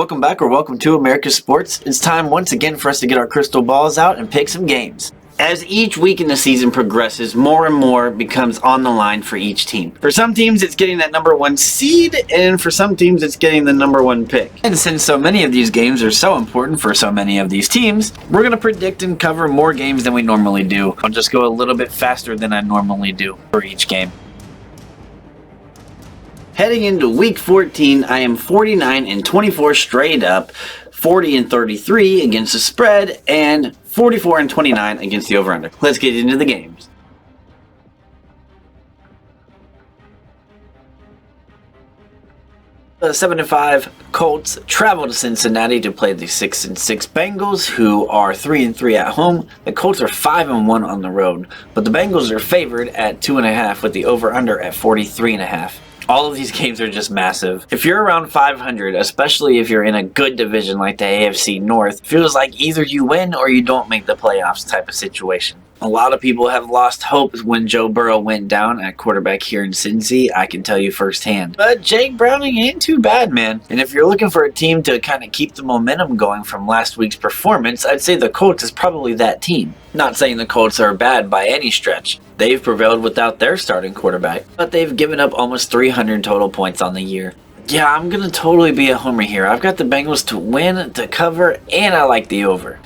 Welcome back or welcome to America's Sports. It's time once again for us to get our crystal balls out and pick some games. As each week in the season progresses, more and more becomes on the line for each team. For some teams, it's getting that number one seed, and for some teams, it's getting the number one pick. And since so many of these games are so important for so many of these teams, we're going to predict and cover more games than we normally do. I'll just go a little bit faster than I normally do for each game. Heading into week 14, I am 49-24 straight up, 40-33 against the spread, and 44-29 against the over-under. Let's get into the games. The 7-5 Colts travel to Cincinnati to play the 6-6 Bengals, who are 3-3 at home. The Colts are 5-1 on the road, but the Bengals are favored at 2.5 with the over-under at 43.5. All of these games are just massive. If you're around 500, especially if you're in a good division like the AFC North, it feels like either you win or you don't make the playoffs type of situation. A lot of people have lost hope when Joe Burrow went down at quarterback here in Cincy. I can tell you firsthand. But Jake Browning ain't too bad, man. And if you're looking for a team to kind of keep the momentum going from last week's performance, I'd say the Colts is probably that team. Not saying the Colts are bad by any stretch. They've prevailed without their starting quarterback, but they've given up almost 300 total points on the year. Yeah, I'm going to totally be a homer here. I've got the Bengals to win, to cover, and I like the over.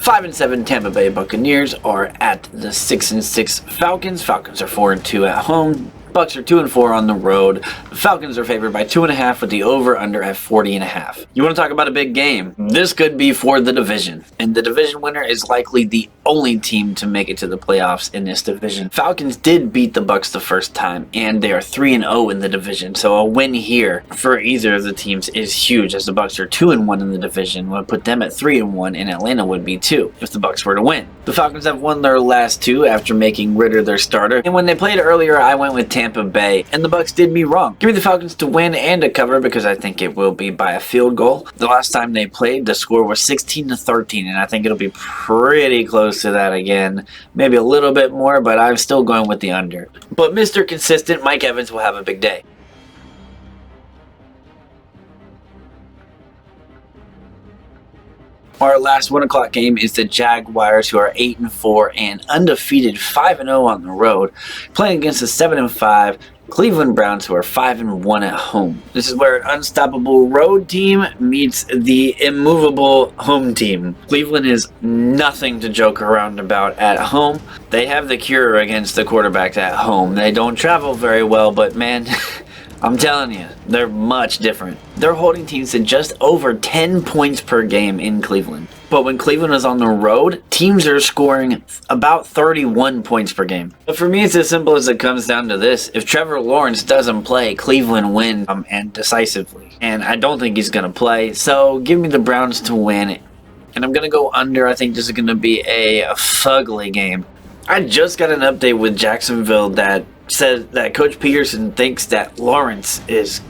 5-7 Tampa Bay Buccaneers are at the 6-6 Falcons. Falcons are 4-2 at home. Bucs are 2-4 on the road. The Falcons are favored by 2.5 with the over-under at 40.5. You want to talk about a big game? This could be for the division, and the division winner is likely the only team to make it to the playoffs in this division. Falcons did beat the Bucs the first time, and they are 3-0 in the division, so a win here for either of the teams is huge, as the Bucs are 2-1 in the division. Would put them at 3-1, and Atlanta would be 2 if the Bucs were to win. The Falcons have won their last 2 after making Ritter their starter, and when they played earlier, I went with Tampa Bay, and the Bucs did me wrong. Give me the Falcons to win and to cover because I think it will be by a field goal. The last time they played, the score was 16-13, and I think it'll be pretty close to that again. Maybe a little bit more, but I'm still going with the under. But Mr. Consistent, Mike Evans, will have a big day. Our last 1 o'clock game is the Jaguars, who are 8-4 and undefeated 5-0 on the road, playing against the 7-5 Cleveland Browns, who are 5-1 at home. This is where an unstoppable road team meets the immovable home team. Cleveland is nothing to joke around about at home. They have the cure against the quarterbacks at home. They don't travel very well, but man, I'm telling you, they're much different. They're holding teams to just over 10 points per game in Cleveland. But when Cleveland is on the road, teams are scoring about 31 points per game. But for me, it's as simple as it comes down to this. If Trevor Lawrence doesn't play, Cleveland wins and decisively. And I don't think he's going to play, so give me the Browns to win. And I'm going to go under. I think this is going to be a fugly game. I just got an update with Jacksonville that says that Coach Peterson thinks that Lawrence is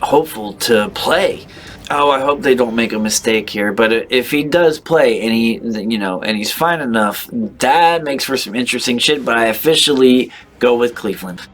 hopeful to play. Oh, I hope they don't make a mistake here. But if he does play and he's fine enough, that makes for some interesting shit. But I officially go with Cleveland.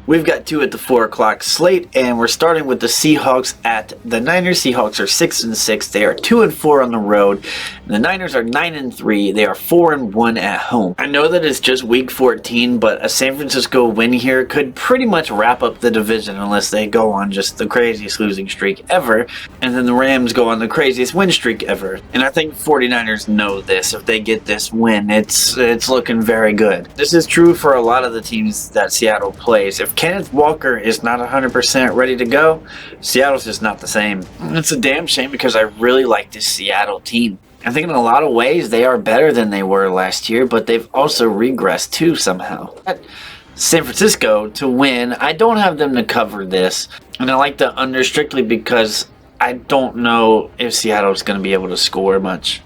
We've got 2 at the 4 o'clock slate, and we're starting with the Seahawks at the Niners. Seahawks are 6-6. They are 2-4 on the road. The Niners are 9-3. They are 4-1 at home. I know that it's just week 14, but a San Francisco win here could pretty much wrap up the division unless they go on just the craziest losing streak ever, and then the Rams go on the craziest win streak ever. And I think 49ers know this. If they get this win, it's looking very good. This is true for a lot of the teams that Seattle plays. If Kenneth Walker is not 100% ready to go, Seattle's just not the same. It's a damn shame because I really like this Seattle team. I think in a lot of ways they are better than they were last year, but they've also regressed too somehow. San Francisco to win, I don't have them to cover this, and I like the under strictly because I don't know if Seattle's going to be able to score much.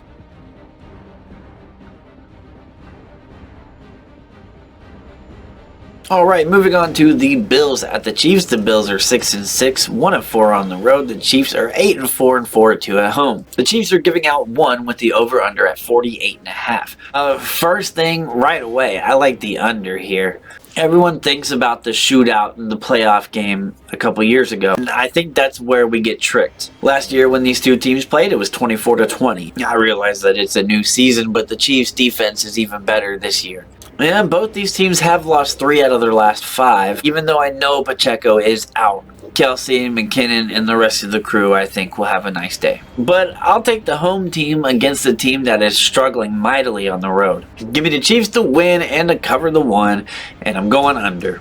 Alright, moving on to the Bills at the Chiefs. The Bills are 6-6, 1-4 on the road. The Chiefs are 8-4 and 4-2 at home. The Chiefs are giving out 1 with the over-under at 48.5. First thing right away, I like the under here. Everyone thinks about the shootout in the playoff game a couple years ago, and I think that's where we get tricked. Last year when these two teams played, it was 24-20. I realize that it's a new season, but the Chiefs' defense is even better this year. And both these teams have lost 3 out of their last 5, even though I know Pacheco is out. Kelsey, McKinnon, and the rest of the crew, I think, will have a nice day. But I'll take the home team against the team that is struggling mightily on the road. Give me the Chiefs to win and to cover the 1, and I'm going under.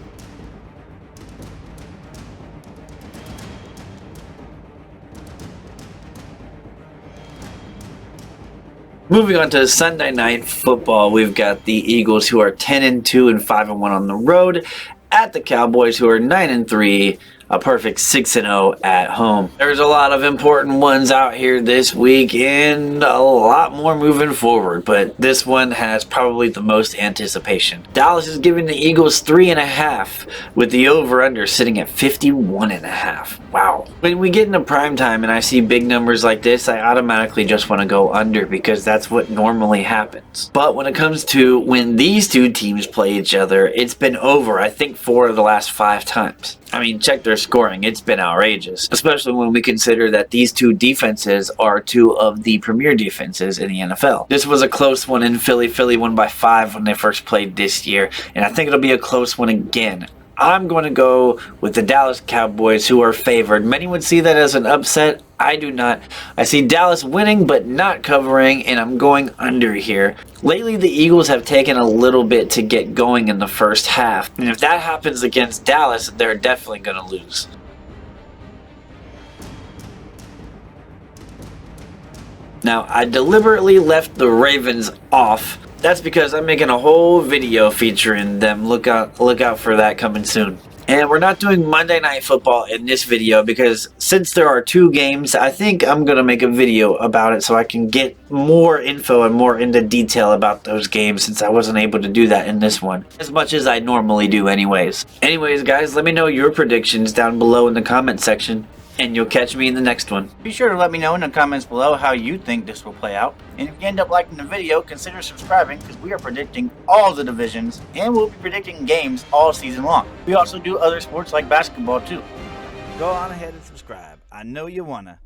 Moving on to Sunday Night Football, we've got the Eagles, who are 10-2 and 5-1 on the road, at the Cowboys, who are 9-3, a perfect 6-0 at home. There's a lot of important ones out here this week and a lot more moving forward, but this one has probably the most anticipation. Dallas is giving the Eagles 3.5 with the over-under sitting at 51.5. Wow. When we get into prime time and I see big numbers like this, I automatically just want to go under because that's what normally happens. But when it comes to when these two teams play each other, it's been over, I think, 4 of the last 5 times. I mean, check their scoring. It's been outrageous, especially when we consider that these two defenses are 2 of the premier defenses in the NFL. This was a close one in Philly. Philly won by 5 when they first played this year, and I think it'll be a close one again. I'm going to go with the Dallas Cowboys, who are favored. Many would see that as an upset. I do not. I see Dallas winning but not covering, and I'm going under here. Lately, the Eagles have taken a little bit to get going in the first half, and if that happens against Dallas, they're definitely going to lose. Now, I deliberately left the Ravens off. That's because I'm making a whole video featuring them. Look out for that coming soon. And we're not doing Monday Night Football in this video because since there are 2 games, I think I'm going to make a video about it so I can get more info and more into detail about those games, since I wasn't able to do that in this one, as much as I normally do anyways. Anyways, guys, let me know your predictions down below in the comment section, and you'll catch me in the next one. Be sure to let me know in the comments below how you think this will play out. And if you end up liking the video, consider subscribing because we are predicting all the divisions and we'll be predicting games all season long. We also do other sports like basketball too. Go on ahead and subscribe. I know you wanna.